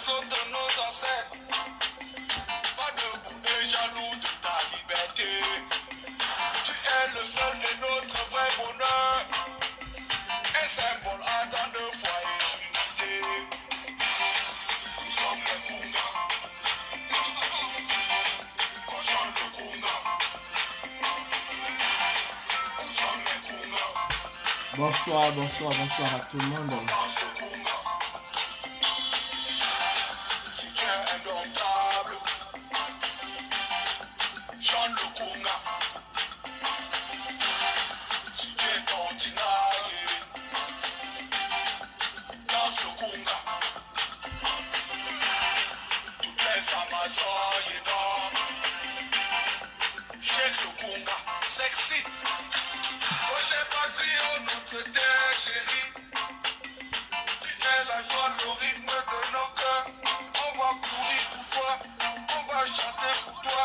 berceau de nos ancêtres. Pas debout et jaloux de ta liberté. Tu es le seul de notre vrai bonheur. Un symbole ardent de foi et d'unité. Nous sommes les Kounga. On chante le Kounga. Nous sommes les Kounga. Bonsoir, bonsoir, bonsoir à tout le monde. On danse le Kounga. Si tu es indomptable, chante le Kounga. Si tu es tentinaillé, danse le Kounga. Toutes les Amazones, shake le Kounga, sexy. Roger Patrio, notre terre chérie. Tu es la joie, le rythme de nos cœurs. On va courir pour toi, on va chanter pour toi,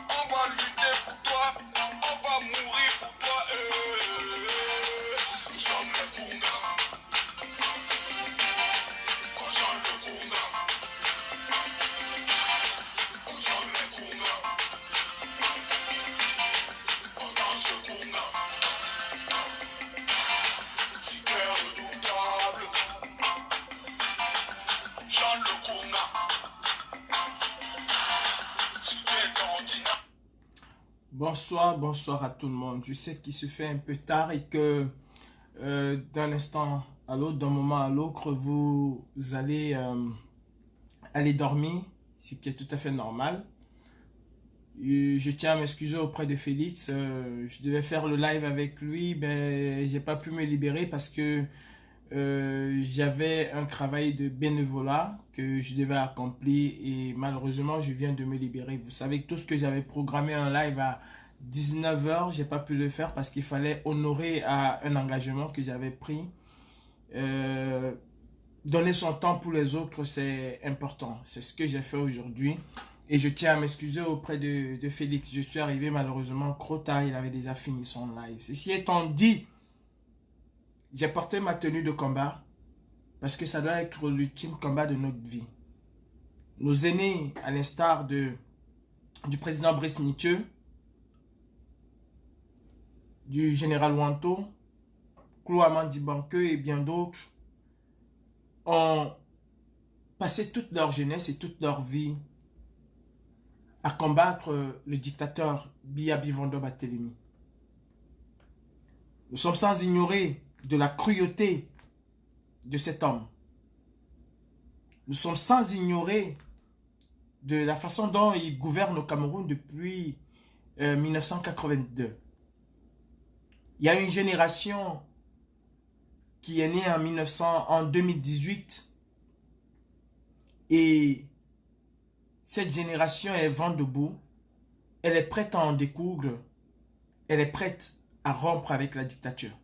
on va lutter pour toi, on va mourir pour toi. Nous sommes les Kounga. On chante le Kounga. Nous sommes les Kounga. On danse le Kounga. Si tu es redoutable, chante le Kounga. Si tu es continent. Bonsoir, bonsoir à tout le monde. Je sais qu'il se fait un peu tard et que d'un instant à l'autre, d'un moment à l'autre, vous allez aller dormir, ce qui est tout à fait normal. Je tiens à m'excuser auprès de Félix. Je devais faire le live avec lui, mais j'ai pas pu me libérer parce que j'avais un travail de bénévolat que je devais accomplir et malheureusement je viens de me libérer. Vous savez tout ce que j'avais programmé un live à 19h, j'ai pas pu le faire parce qu'il fallait honorer à un engagement que j'avais pris. Donner son temps pour les autres, c'est important. C'est ce que j'ai fait aujourd'hui. Et je tiens à m'excuser auprès de Félix. Je suis arrivé malheureusement trop tard. Il avait déjà fini son live. Ceci étant dit, j'ai porté ma tenue de combat parce que ça doit être l'ultime combat de notre vie. Nos aînés, à l'instar du président Brice Nietzsche, du général Wanto, Klouaman Dibanke et bien d'autres, ont passé toute leur jeunesse et toute leur vie à combattre le dictateur Biya Bivondo Batelemi. Nous sommes sans ignorer de la cruauté de cet homme. Nous sommes sans ignorer de la façon dont il gouverne au Cameroun depuis 1982. Il y a une génération qui est née en 2018 et cette génération est vent debout. Elle est prête à en découdre. Elle est prête à rompre avec la dictature.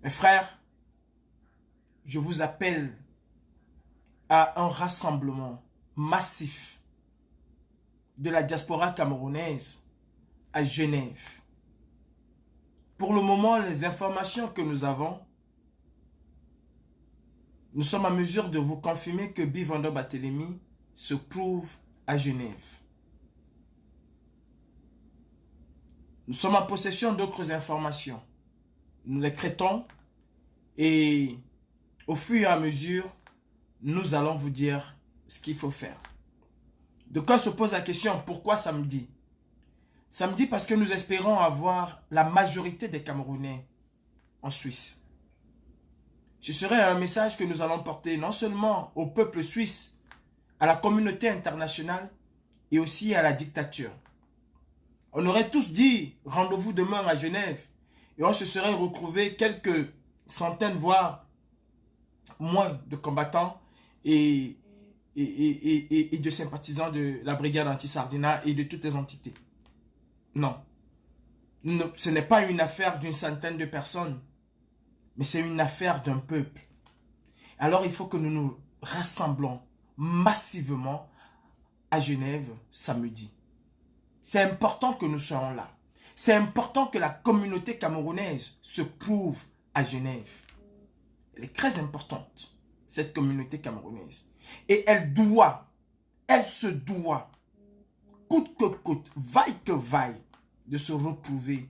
Mes frères, je vous appelle à un rassemblement massif de la diaspora camerounaise à Genève. Pour le moment, les informations que nous avons, nous sommes en mesure de vous confirmer que Bivondo Batelemi se trouve à Genève. Nous sommes en possession d'autres informations. Nous les traitons et au fur et à mesure, nous allons vous dire ce qu'il faut faire. De quoi se pose la question, pourquoi samedi? Samedi parce que nous espérons avoir la majorité des Camerounais en Suisse. Ce serait un message que nous allons porter non seulement au peuple suisse, à la communauté internationale et aussi à la dictature. On aurait tous dit rendez-vous demain à Genève et on se serait retrouvé quelques centaines, voire moins de combattants et de sympathisants de la brigade anti-Sardina et de toutes les entités. Non. Ce n'est pas une affaire d'une centaine de personnes, mais c'est une affaire d'un peuple. Alors il faut que nous nous rassemblons massivement à Genève samedi. C'est important que nous soyons là. C'est important que la communauté camerounaise se prouve à Genève. Elle est très importante. cette communauté camerounaise. Et elle se doit, coûte que coûte, vaille que vaille, de se retrouver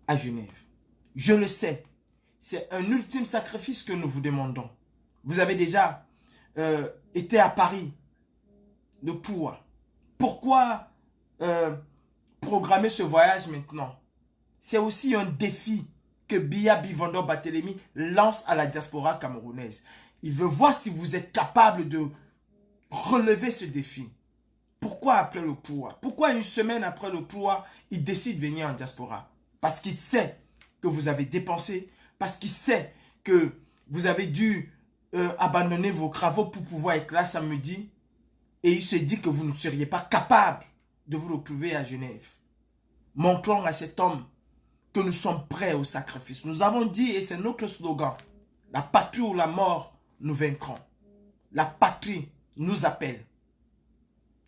à Genève. Je le sais, c'est un ultime sacrifice que nous vous demandons. Vous avez déjà été à Paris, le Poua. Pourquoi programmer ce voyage maintenant? C'est aussi un défi que Biya Bivando Barthélémy lance à la diaspora camerounaise. Il veut voir si vous êtes capable de relever ce défi. Pourquoi après le Poua? Pourquoi une semaine après le Poua, il décide de venir en diaspora? Parce qu'il sait que vous avez dépensé, parce qu'il sait que vous avez dû abandonner vos travaux pour pouvoir être là samedi, et il se dit que vous ne seriez pas capable de vous retrouver à Genève. Montrons à cet homme que nous sommes prêts au sacrifice. Nous avons dit, et c'est notre slogan, la patrie ou la mort, nous vaincrons. La patrie nous appelle.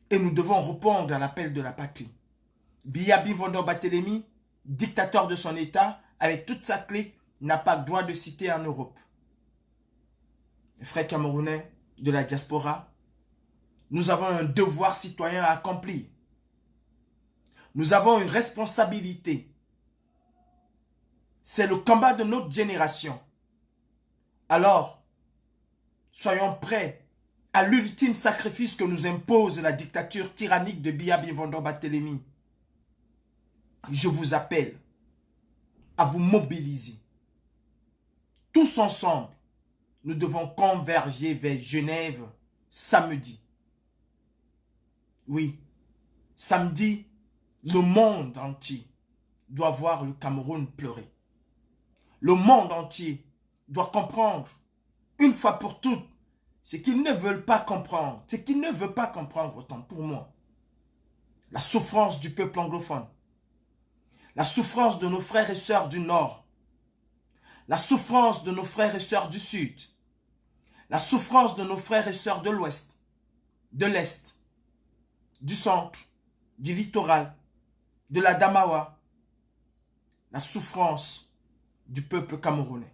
Et nous devons répondre à l'appel de la patrie. Biya Bivando Barthélémy, dictateur de son État, avec toute sa clique, n'a pas le droit de citer en Europe. Les frères camerounais de la diaspora, nous avons un devoir citoyen à accomplir. Nous avons une responsabilité. C'est le combat de notre génération. Alors, soyons prêts à l'ultime sacrifice que nous impose la dictature tyrannique de Biya Bivando Barthélémy. Je vous appelle à vous mobiliser. Tous ensemble, nous devons converger vers Genève samedi. Oui, samedi, le monde entier doit voir le Cameroun pleurer. Le monde entier doit comprendre, une fois pour toutes, ce qu'ils ne veulent pas comprendre. Ce qu'ils ne veulent pas comprendre autant pour moi. La souffrance du peuple anglophone. La souffrance de nos frères et sœurs du Nord. La souffrance de nos frères et sœurs du Sud. La souffrance de nos frères et sœurs de l'Ouest, de l'Est, du Centre, du Littoral, de la Damawa. La souffrance du peuple camerounais.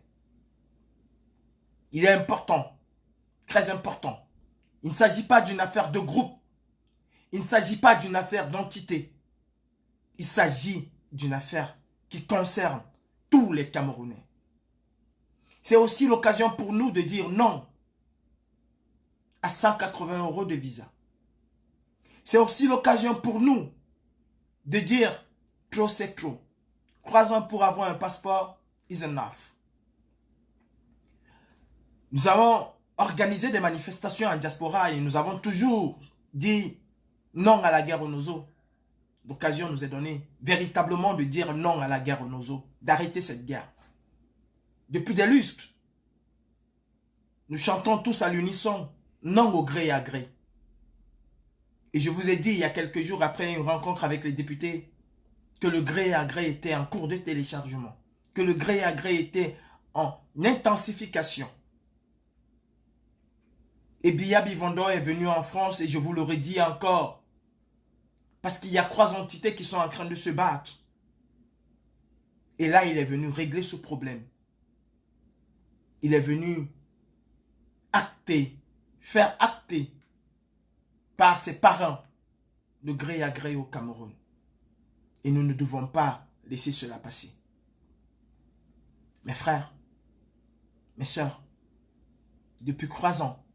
Il est important, très important. Il ne s'agit pas d'une affaire de groupe. Il ne s'agit pas d'une affaire d'entité. Il s'agit d'une affaire qui concerne tous les Camerounais. C'est aussi l'occasion pour nous de dire non à 180 € de visa. C'est aussi l'occasion pour nous de dire trop c'est trop. 3 ans pour avoir un passeport is enough. Nous avons organisé des manifestations en diaspora et nous avons toujours dit non à la guerre aux Nozo. L'occasion nous est donnée véritablement de dire non à la guerre aux Nozo, d'arrêter cette guerre. Depuis des lustres, nous chantons tous à l'unisson non au gré à gré. Et je vous ai dit il y a quelques jours après une rencontre avec les députés que le gré à gré était en cours de téléchargement, que le gré à gré était en intensification. Et Biya Bivando est venu en France et je vous le redis encore, parce qu'il y a 3 entités qui sont en train de se battre. Et là, il est venu régler ce problème. Il est venu acter, faire acter par ses parents le gré à gré au Cameroun. Et nous ne devons pas laisser cela passer. Mes frères, mes sœurs, depuis 3 ans,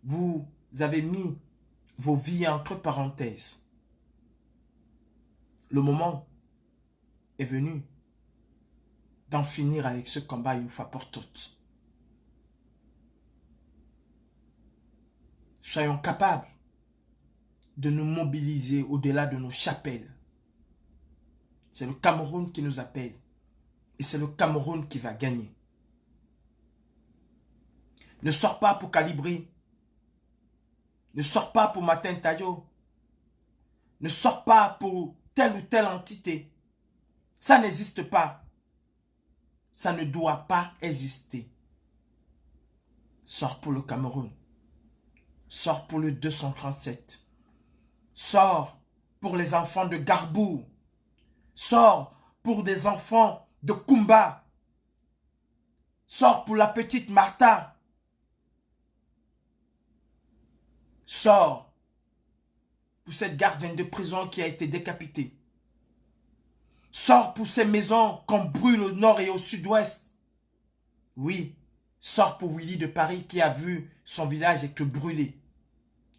vous avez mis vos vies entre parenthèses. Le moment est venu d'en finir avec ce combat une fois pour toutes. Soyons capables de nous mobiliser au-delà de nos chapelles. C'est le Cameroun qui nous appelle. Et c'est le Cameroun qui va gagner. Ne sors pas pour Calibri. Ne sors pas pour Martin Tayo. Ne sors pas pour telle ou telle entité. Ça n'existe pas. Ça ne doit pas exister. Sors pour le Cameroun. Sors pour le 237. Sors pour les enfants de Garbou. Sors pour des enfants de Kumba. Sors pour la petite Martha. Sors pour cette gardienne de prison qui a été décapitée. Sors pour ces maisons qu'on brûle au nord et au sud-ouest. Oui, sors pour Willy de Paris qui a vu son village être brûlé.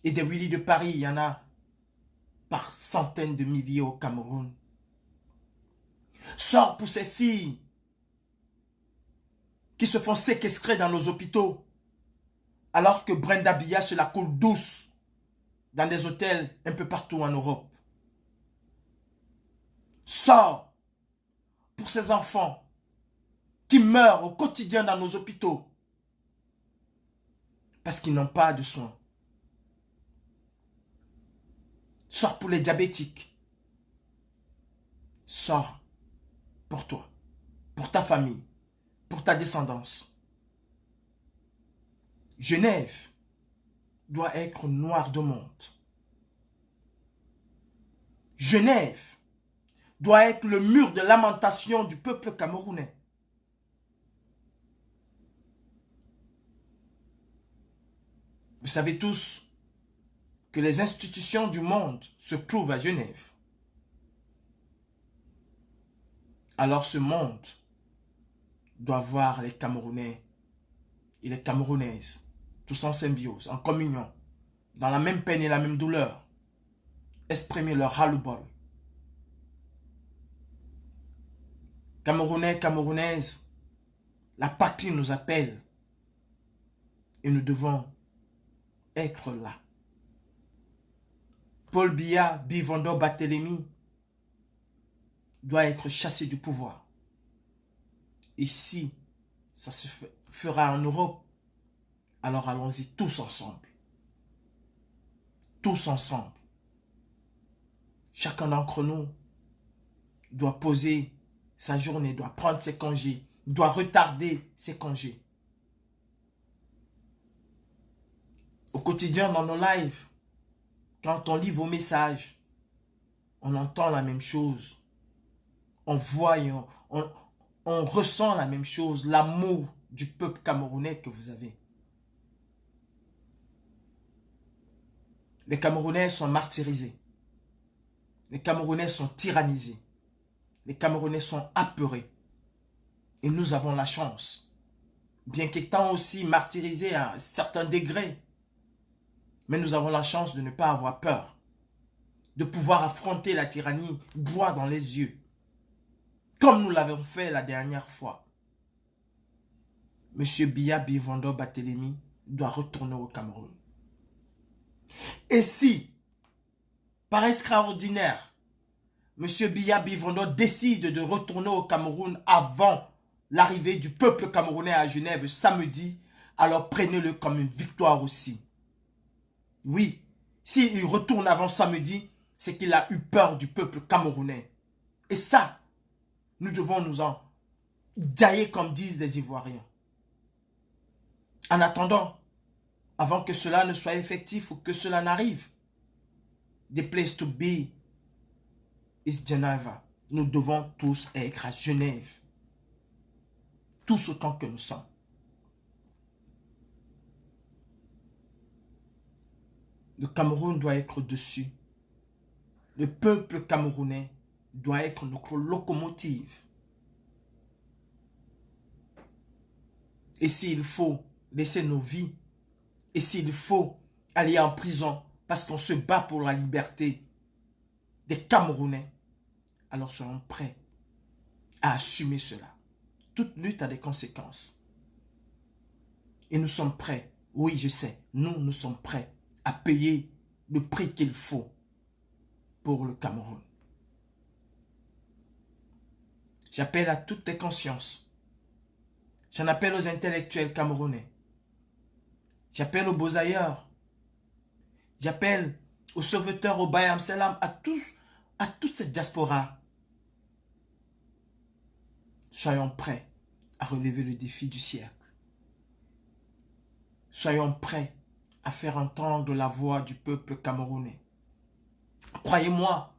Et des Willy de Paris, il y en a par centaines de milliers au Cameroun. Sors pour ces filles qui se font séquestrer dans nos hôpitaux alors que Brenda Biya se la coule douce dans des hôtels un peu partout en Europe. Sors pour ces enfants qui meurent au quotidien dans nos hôpitaux parce qu'ils n'ont pas de soins. Sors pour les diabétiques. Sors pour toi, pour ta famille, pour ta descendance. Genève doit être noire de monde. Genève doit être le mur de lamentation du peuple camerounais. Vous savez tous que les institutions du monde se trouvent à Genève. Alors ce monde doit voir les Camerounais et les Camerounaises tous en symbiose, en communion, dans la même peine et la même douleur, exprimer leur ras-le-bol. Camerounais, Camerounaises, la patrie nous appelle et nous devons être là. Paul Biya Bivondo Barthélemy doit être chassé du pouvoir. Et si ça se fera en Europe, alors allons-y tous ensemble. Tous ensemble. Chacun d'entre nous doit poser sa journée, doit prendre ses congés, doit retarder ses congés. Au quotidien, dans nos lives, quand on lit vos messages, on entend la même chose. On voit, on ressent la même chose, l'amour du peuple camerounais que vous avez. Les Camerounais sont martyrisés. Les Camerounais sont tyrannisés. Les Camerounais sont apeurés. Et nous avons la chance, bien qu'étant aussi martyrisés à un certain degré, mais nous avons la chance de ne pas avoir peur, de pouvoir affronter la tyrannie droit dans les yeux, comme nous l'avons fait la dernière fois. Monsieur Biya Bivondo Barthélemy doit retourner au Cameroun. Et si, par extraordinaire, Monsieur Biya Bivondo décide de retourner au Cameroun avant l'arrivée du peuple camerounais à Genève samedi, alors prenez-le comme une victoire aussi. Oui, s'il retourne avant samedi, c'est qu'il a eu peur du peuple camerounais. Et ça, nous devons nous en dailler comme disent les Ivoiriens. En attendant, avant que cela ne soit effectif ou que cela n'arrive, the place to be is Geneva. Nous devons tous être à Genève. Tous autant que nous sommes. Le Cameroun doit être au-dessus. Le peuple camerounais doit être notre locomotive. Et s'il faut laisser nos vies, et s'il faut aller en prison parce qu'on se bat pour la liberté des Camerounais, alors serons prêts à assumer cela. Toute lutte a des conséquences. Et nous sommes prêts, oui je sais, nous sommes prêts à payer le prix qu'il faut pour le Cameroun. J'appelle à toutes les consciences. J'en appelle aux intellectuels camerounais. J'appelle aux beaux-ailleurs. J'appelle aux sauveteurs, au Bayam Selam, à toute cette diaspora. Soyons prêts à relever le défi du siècle. Soyons prêts à faire entendre la voix du peuple camerounais. Croyez-moi,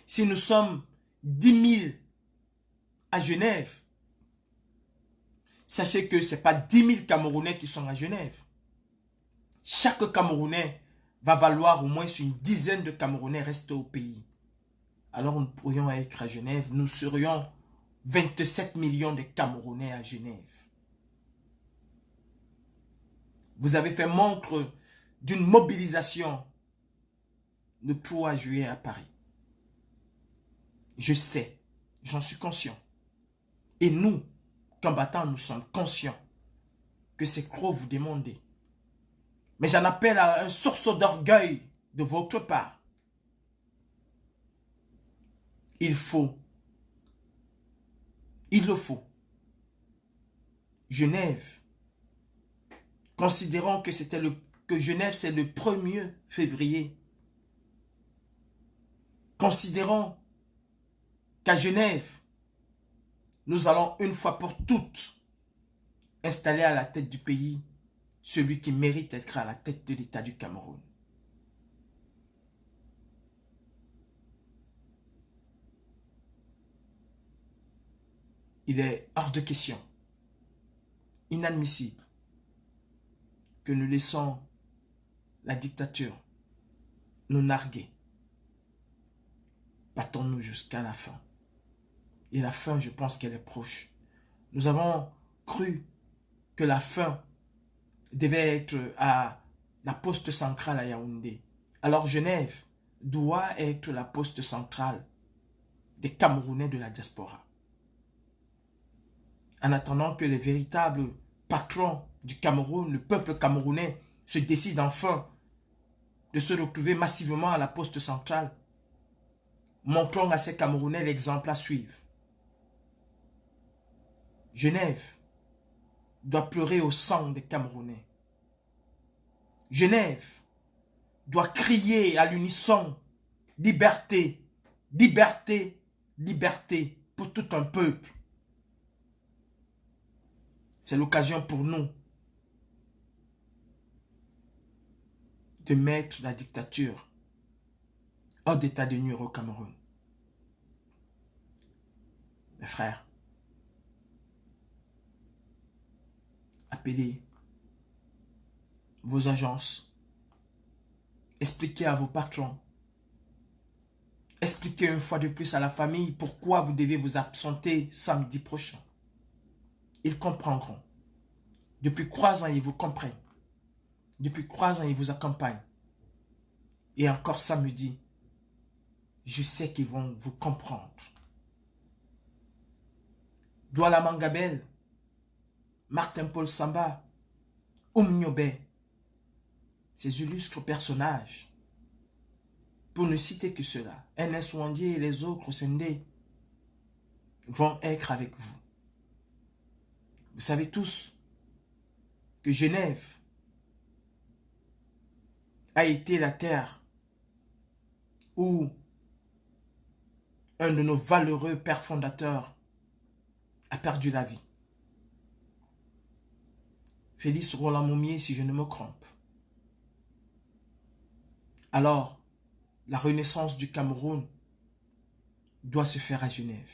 si nous sommes 10 000 à Genève, Sachez que ce n'est pas 10 000 Camerounais qui sont à Genève. Chaque Camerounais va valoir au moins une dizaine de Camerounais restés au pays. Alors nous pourrions être à Genève, nous serions 27 millions de Camerounais à Genève. Vous avez fait montre d'une mobilisation le 3 juillet à Paris. Je sais, j'en suis conscient. Et nous, combattants, nous sommes conscients que c'est trop vous demander. Mais j'en appelle à un sursaut d'orgueil de votre part. Il le faut. Genève, considérons que Genève c'est le 1er février. Considérons qu'à Genève, nous allons une fois pour toutes installer à la tête du pays celui qui mérite d'être à la tête de l'État du Cameroun. Il est hors de question, inadmissible, que nous laissons la dictature nous narguer. Battons-nous jusqu'à la fin. Et la fin, je pense qu'elle est proche. Nous avons cru que la fin devait être à la poste centrale à Yaoundé. Alors Genève doit être la poste centrale des Camerounais de la diaspora. En attendant que les véritables patrons du Cameroun, le peuple camerounais, se décident enfin de se retrouver massivement à la poste centrale, montrons à ces Camerounais l'exemple à suivre. Genève doit pleurer au sang des Camerounais. Genève doit crier à l'unisson « Liberté, liberté, liberté » pour tout un peuple. C'est l'occasion pour nous de mettre la dictature hors d'état de nuire au Cameroun. Mes frères, appelez vos agences, expliquez à vos patrons, expliquez une fois de plus à la famille pourquoi vous devez vous absenter samedi prochain. Ils comprendront. Depuis 3 ans, ils vous comprennent. Depuis 3 ans, ils vous accompagnent. Et encore samedi, je sais qu'ils vont vous comprendre. Douala Mangabel, Martin-Paul Samba, Nyobe, ces illustres personnages, pour ne citer que cela, Ernest Wandier et les autres Sendé vont être avec vous. Vous savez tous que Genève a été la terre où un de nos valeureux pères fondateurs a perdu la vie. Félix Roland Moumier, si je ne me trompe. Alors, la renaissance du Cameroun doit se faire à Genève.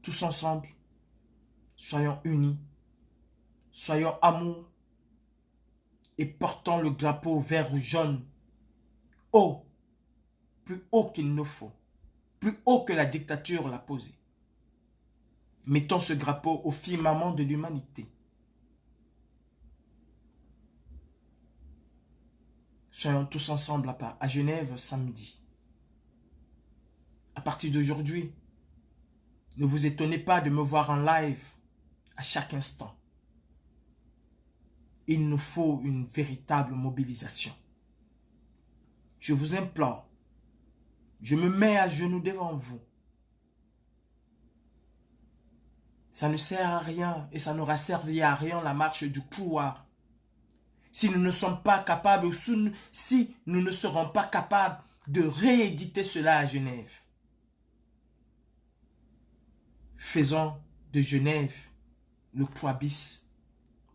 Tous ensemble, soyons unis, soyons amour et portons le drapeau vert ou jaune haut, plus haut qu'il ne faut, plus haut que la dictature l'a posé. Mettons ce drapeau au firmament de l'humanité. Soyons tous ensemble à Genève samedi. À partir d'aujourd'hui, ne vous étonnez pas de me voir en live à chaque instant. Il nous faut une véritable mobilisation. Je vous implore, je me mets à genoux devant vous. Ça ne sert à rien et ça n'aura servi à rien la marche du couloir. Si nous ne sommes pas capables, si nous ne serons pas capables de rééditer cela à Genève. Faisons de Genève le 3 bis,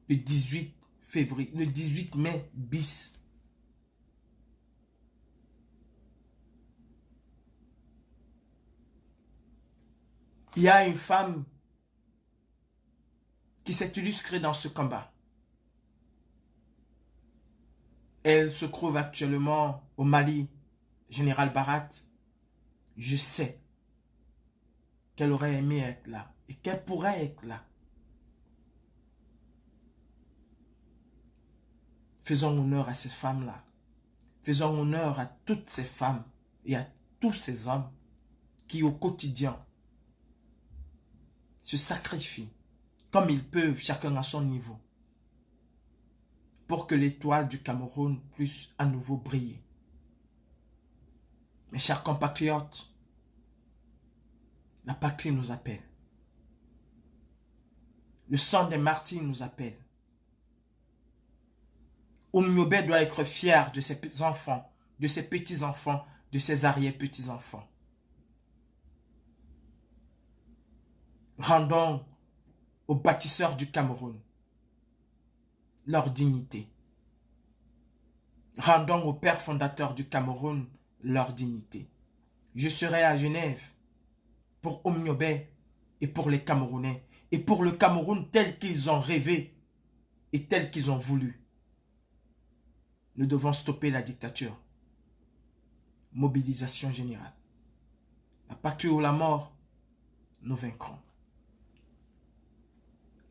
le 18 février, le 18 mai bis. Il y a une femme qui s'est illustrée dans ce combat. Elle se trouve actuellement au Mali, Général Barat. Je sais qu'elle aurait aimé être là et qu'elle pourrait être là. Faisons honneur à ces femmes-là. Faisons honneur à toutes ces femmes et à tous ces hommes qui au quotidien se sacrifient comme ils peuvent, chacun à son niveau, pour que l'étoile du Cameroun puisse à nouveau briller. Mes chers compatriotes, la patrie nous appelle. Le sang des martyrs nous appelle. Oumyobé doit être fier de ses enfants, de ses petits-enfants, de ses arrière-petits-enfants. Rendons aux bâtisseurs du Cameroun leur dignité. Rendons aux pères fondateurs du Cameroun leur dignité. Je serai à Genève pour Oumyobé et pour les Camerounais et pour le Cameroun tel qu'ils ont rêvé et tel qu'ils ont voulu. Nous devons stopper la dictature. Mobilisation générale. La patrie ou la mort, nous vaincrons.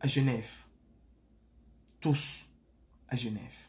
À Genève. Tous à Genève.